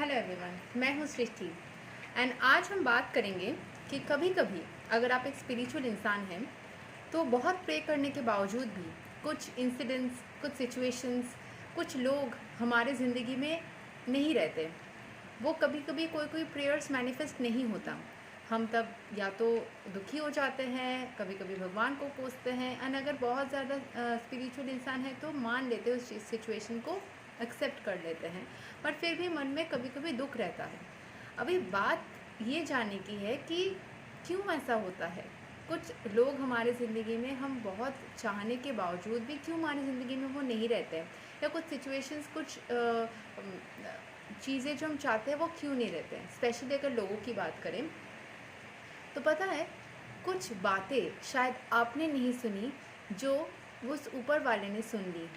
Hello everyone, मैं हूँ सृष्टि and आज हम बात करेंगे कि कभी कभी अगर आप एक स्पिरिचुअल इंसान हैं तो बहुत प्रे करने के बावजूद भी कुछ इंसिडेंट्स, कुछ सिचुएशंस, कुछ लोग हमारे ज़िंदगी में नहीं रहते। वो कभी कभी कोई कोई प्रेयर्स मैनिफेस्ट नहीं होता। हम तब या तो दुखी हो जाते हैं, कभी कभी भगवान को कोसते हैं एंड अगर बहुत ज़्यादा स्पिरिचुअल इंसान है तो मान लेते हैं, उस सिचुएशन को एक्सेप्ट कर लेते हैं। पर फिर भी मन में कभी कभी दुख रहता है। अभी बात ये जानने की है कि क्यों ऐसा होता है। कुछ लोग हमारे ज़िंदगी में हम बहुत चाहने के बावजूद भी क्यों हमारी ज़िंदगी में वो नहीं रहते हैं, या कुछ सिचुएशंस, कुछ चीज़ें जो हम चाहते हैं वो क्यों नहीं रहते हैं। स्पेशली अगर लोगों की बात करें तो पता है, कुछ बातें शायद आपने नहीं सुनी जो उस ऊपर वाले ने सुन ली।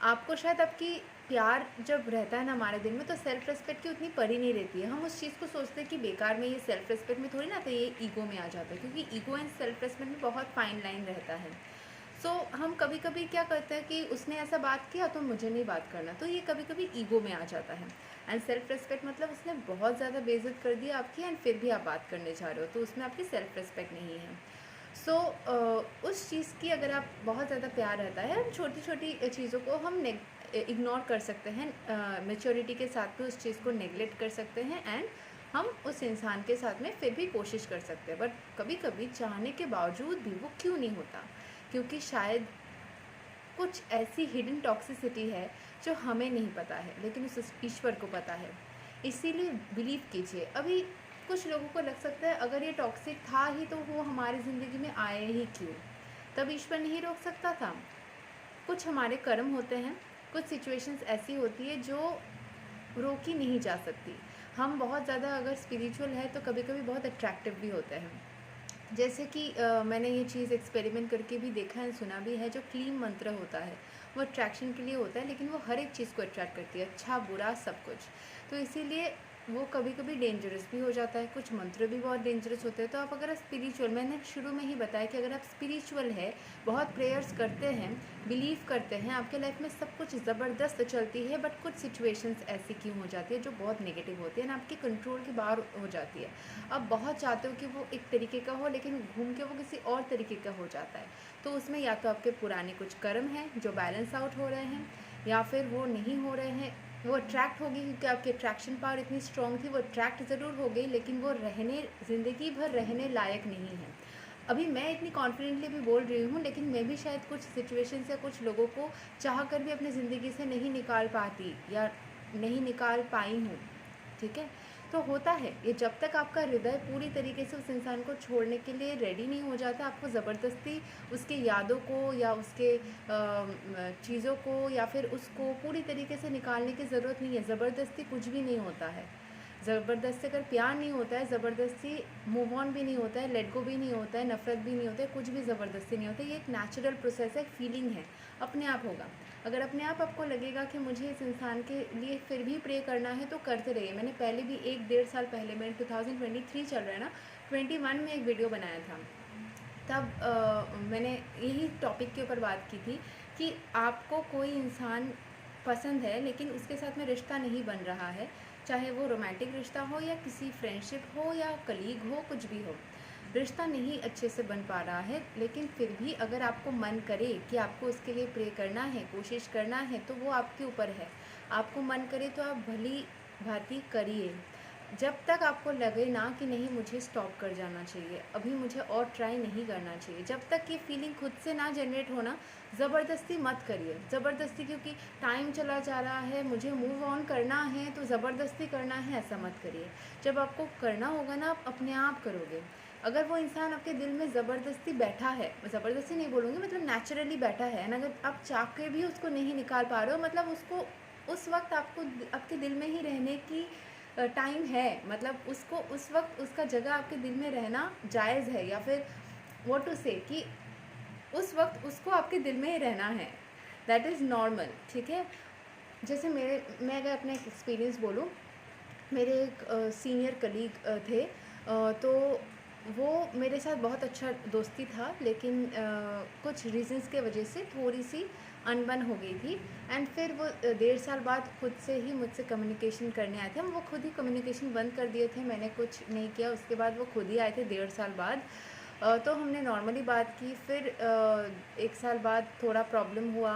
आपको शायद आपकी प्यार जब रहता है ना हमारे दिल में, तो सेल्फ रिस्पेक्ट की उतनी पड़ी नहीं रहती है। हम उस चीज़ को सोचते हैं कि बेकार में, ये सेल्फ रिस्पेक्ट में थोड़ी ना, तो ये ईगो में आ जाता है, क्योंकि ईगो एंड सेल्फ रिस्पेक्ट में बहुत फाइन लाइन रहता है। सो हम कभी कभी क्या करते हैं कि उसने ऐसा बात किया तो मुझे नहीं बात करना, तो ये कभी कभी ईगो में आ जाता है। एंड सेल्फ रिस्पेक्ट मतलब उसने बहुत ज़्यादा बेइज्जत कर दिया आपकी एंड फिर भी आप बात करने जा रहे हो, तो उसमें आपकी सेल्फ रिस्पेक्ट नहीं है। सो उस चीज़ की अगर आप बहुत ज़्यादा प्यार रहता है, हम छोटी छोटी चीज़ों को हम इग्नोर कर सकते हैं, मेच्योरिटी के साथ भी उस चीज़ को नेगलेक्ट कर सकते हैं एंड हम उस इंसान के साथ में फिर भी कोशिश कर सकते हैं। बट कभी कभी चाहने के बावजूद भी वो क्यों नहीं होता, क्योंकि शायद कुछ ऐसी हिडन टॉक्सिसिटी है जो हमें नहीं पता है लेकिन उस ईश्वर को पता है। इसीलिए बिलीव कीजिए, अभी कुछ लोगों को लग सकता है अगर ये टॉक्सिक था ही तो वो हमारी ज़िंदगी में आए ही क्यों, तब ईश्वर नहीं रोक सकता था। कुछ हमारे कर्म होते हैं, कुछ सिचुएशंस ऐसी होती है जो रोकी नहीं जा सकती। हम बहुत ज़्यादा अगर स्पिरिचुअल है तो कभी कभी बहुत अट्रैक्टिव भी होते हैं। जैसे कि मैंने ये चीज़ एक्सपेरिमेंट करके भी देखा है, सुना भी है। जो क्लीम मंत्र होता है वो अट्रैक्शन के लिए होता है, लेकिन वो हर एक चीज़ को अट्रैक्ट करती है, अच्छा बुरा सब कुछ। तो इसीलिए वो कभी कभी डेंजरस भी हो जाता है। कुछ मंत्र भी बहुत डेंजरस होते हैं। तो आप अगर स्पिरिचुअल, मैंने शुरू में ही बताया कि अगर आप स्पिरिचुअल है, बहुत प्रेयर्स करते हैं, बिलीव करते हैं, आपके लाइफ में सब कुछ ज़बरदस्त चलती है, बट कुछ सिचुएशंस ऐसी क्यों हो जाती है जो बहुत नेगेटिव होती है ना, आपके कंट्रोल के बाहर हो जाती है। आप बहुत चाहते हो कि वो एक तरीके का हो, लेकिन घूम के वो किसी और तरीके का हो जाता है। तो उसमें या तो आपके पुराने कुछ कर्म हैं जो बैलेंस आउट हो रहे हैं, या फिर वो नहीं हो रहे हैं। वो अट्रैक्ट होगी क्योंकि आपकी अट्रैक्शन पावर इतनी स्ट्रॉन्ग थी, वो अट्रैक्ट ज़रूर हो गई, लेकिन वो रहने, ज़िंदगी भर रहने लायक नहीं है। अभी मैं इतनी कॉन्फिडेंटली भी बोल रही हूँ, लेकिन मैं भी शायद कुछ सिचुएशन से कुछ लोगों को चाह कर भी अपनी ज़िंदगी से नहीं निकाल पाती या नहीं निकाल पाई हूँ। ठीक है, तो होता है ये, जब तक आपका हृदय पूरी तरीके से उस इंसान को छोड़ने के लिए रेडी नहीं हो जाता, आपको ज़बरदस्ती उसकी यादों को या उसके चीज़ों को या फिर उसको पूरी तरीके से निकालने की ज़रूरत नहीं है। ज़बरदस्ती कुछ भी नहीं होता है। ज़बरदस्ती अगर प्यार नहीं होता है, ज़बरदस्ती मूव ऑन भी नहीं होता है, लेट गो भी नहीं होता है, नफ़रत भी नहीं होता है, कुछ भी ज़बरदस्ती नहीं होता है। ये एक नेचुरल प्रोसेस है, फीलिंग है, अपने आप होगा। अगर अपने आप आपको लगेगा कि मुझे इस इंसान के लिए फिर भी प्रे करना है तो करते रहिए। मैंने पहले भी 1 डेढ़ साल पहले, मैंने 2023 चल रहा है ना, 21 में एक वीडियो बनाया था। तब मैंने यही टॉपिक के ऊपर बात की थी कि आपको कोई इंसान पसंद है लेकिन उसके साथ में रिश्ता नहीं बन रहा है, चाहे वो रोमांटिक रिश्ता हो या किसी फ्रेंडशिप हो या कलीग हो, कुछ भी हो, रिश्ता नहीं अच्छे से बन पा रहा है। लेकिन फिर भी अगर आपको मन करे कि आपको उसके लिए प्रे करना है, कोशिश करना है, तो वो आपके ऊपर है। आपको मन करे तो आप भली भांति करिए, जब तक आपको लगे ना कि नहीं मुझे स्टॉप कर जाना चाहिए, अभी मुझे और ट्राई नहीं करना चाहिए, जब तक ये फीलिंग खुद से ना जनरेट होना, ज़बरदस्ती मत करिए। ज़बरदस्ती क्योंकि टाइम चला जा रहा है, मुझे मूव ऑन करना है तो ज़बरदस्ती करना है, ऐसा मत करिए। जब आपको करना होगा ना, आप अपने आप करोगे। अगर वो इंसान आपके दिल में ज़बरदस्ती बैठा है, मैं ज़बरदस्ती नहीं बोलूँगी, मतलब नेचुरली बैठा है, एंड अगर आप चाह के भी उसको नहीं निकाल पा रहे हो, मतलब उसको उस वक्त आपको आपके दिल में ही रहने की टाइम है, मतलब उसको उस वक्त उसका जगह आपके दिल में रहना जायज़ है, या फिर व्हाट टू से कि उस वक्त उसको आपके दिल में ही रहना है, दैट इज़ नॉर्मल। ठीक है, जैसे मैं अगर अपना एक एक्सपीरियंस बोलूँ, मेरे एक सीनियर कलीग थे, तो वो मेरे साथ बहुत अच्छा दोस्ती था, लेकिन कुछ रीज़न्स के वजह से थोड़ी सी अनबन हो गई थी। एंड फिर वो 1.5 साल बाद खुद से ही मुझसे कम्युनिकेशन करने आए थे। हम वो खुद ही कम्युनिकेशन बंद कर दिए थे, मैंने कुछ नहीं किया। उसके बाद वो खुद ही आए थे 1.5 साल बाद। तो हमने नॉर्मली बात की। फिर 1 साल बाद थोड़ा प्रॉब्लम हुआ।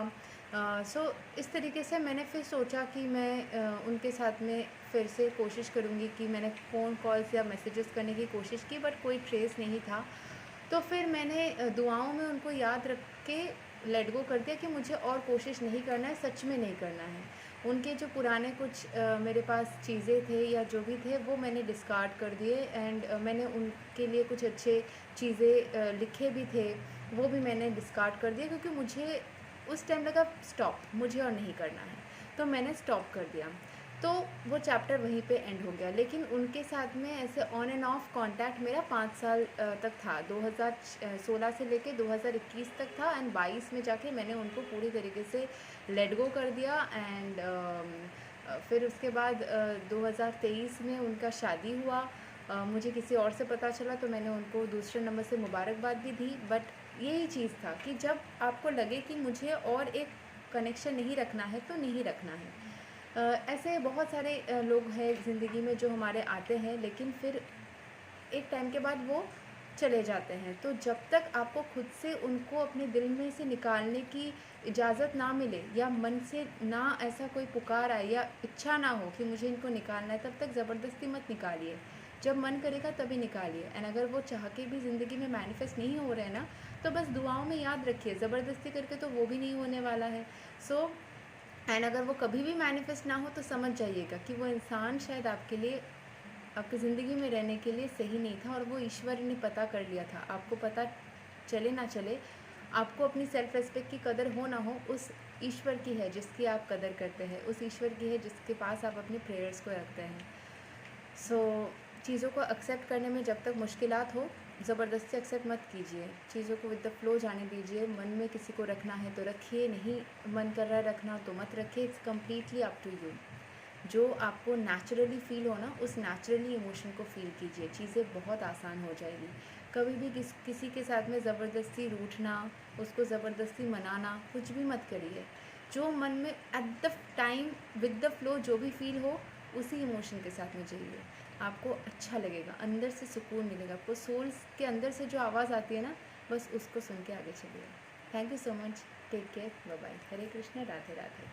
सो इस तरीके से मैंने फिर सोचा कि मैं उनके साथ में फिर से कोशिश करूँगी कि मैंने फ़ोन कॉल्स या मैसेजेस करने की कोशिश की, बट कोई ट्रेस नहीं था। तो फिर मैंने दुआओं में उनको याद रख के लेट गो कर दिया कि मुझे और कोशिश नहीं करना है, सच में नहीं करना है। उनके जो पुराने कुछ मेरे पास चीज़ें थे या जो भी थे वो मैंने डिस्कार्ड कर दिए। एंड मैंने उनके लिए कुछ अच्छे चीज़ें लिखे भी थे, वो भी मैंने डिस्कार्ड कर दिए, क्योंकि मुझे उस टाइम लगा स्टॉप, मुझे और नहीं करना है, तो मैंने स्टॉप कर दिया। तो वो चैप्टर वहीं पे एंड हो गया। लेकिन उनके साथ में ऐसे ऑन एंड ऑफ कांटेक्ट मेरा 5 साल तक था। 2016 से लेके 2021 तक था। एंड 22 में जाके मैंने उनको पूरी तरीके से लेट गो कर दिया। एंड फिर उसके बाद 2023 में उनका शादी हुआ। मुझे किसी और से पता चला तो मैंने उनको दूसरे नंबर से मुबारकबाद भी दी। बट यही चीज़ था कि जब आपको लगे कि मुझे और एक कनेक्शन नहीं रखना है तो नहीं रखना है। ऐसे बहुत सारे लोग हैं ज़िंदगी में जो हमारे आते हैं, लेकिन फिर एक टाइम के बाद वो चले जाते हैं। तो जब तक आपको खुद से उनको अपने दिल में से निकालने की इजाज़त ना मिले, या मन से ना ऐसा कोई पुकार आए या इच्छा ना हो कि मुझे इनको निकालना है, तब तक ज़बरदस्ती मत निकालिए। जब मन करेगा तभी निकालिए। एंड अगर वो चाह के भी ज़िंदगी में मैनिफेस्ट नहीं हो रहे हैं ना, तो बस दुआओं में याद रखिए, ज़बरदस्ती करके तो वो भी नहीं होने वाला है। सो एंड अगर वो कभी भी मैनिफेस्ट ना हो तो समझ जाइएगा कि वो इंसान शायद आपके लिए, आपकी ज़िंदगी में रहने के लिए सही नहीं था, और वो ईश्वर ने पता कर लिया था। आपको पता चले ना चले, आपको अपनी सेल्फ रिस्पेक्ट की कदर हो ना हो, उस ईश्वर की है जिसकी आप कदर करते हैं, उस ईश्वर की है जिसके पास आप अपने प्रेयर्स को रखते हैं। सो चीज़ों को एक्सेप्ट करने में जब तक मुश्किलात हो, ज़बरदस्ती एक्सेप्ट मत कीजिए। चीज़ों को विद द फ्लो जाने दीजिए। मन में किसी को रखना है तो रखिए, नहीं मन कर रहा है रखना तो मत रखिए। It's completely up to you. जो आपको नेचुरली फ़ील हो ना, उस नेचुरली इमोशन को फ़ील कीजिए, चीज़ें बहुत आसान हो जाएगी। कभी भी किसी के साथ में ज़बरदस्ती रूठना, उसको ज़बरदस्ती मनाना, कुछ भी मत करिए। जो मन में at the time with the flow जो भी फ़ील हो, उसी इमोशन के साथ में जाइए। आपको अच्छा लगेगा, अंदर से सुकून मिलेगा। आपको सोल्स के अंदर से जो आवाज़ आती है ना, बस उसको सुन के आगे चलिए। Thank you so much. Take care. Bye bye. Hare Krishna. Radhe Radhe.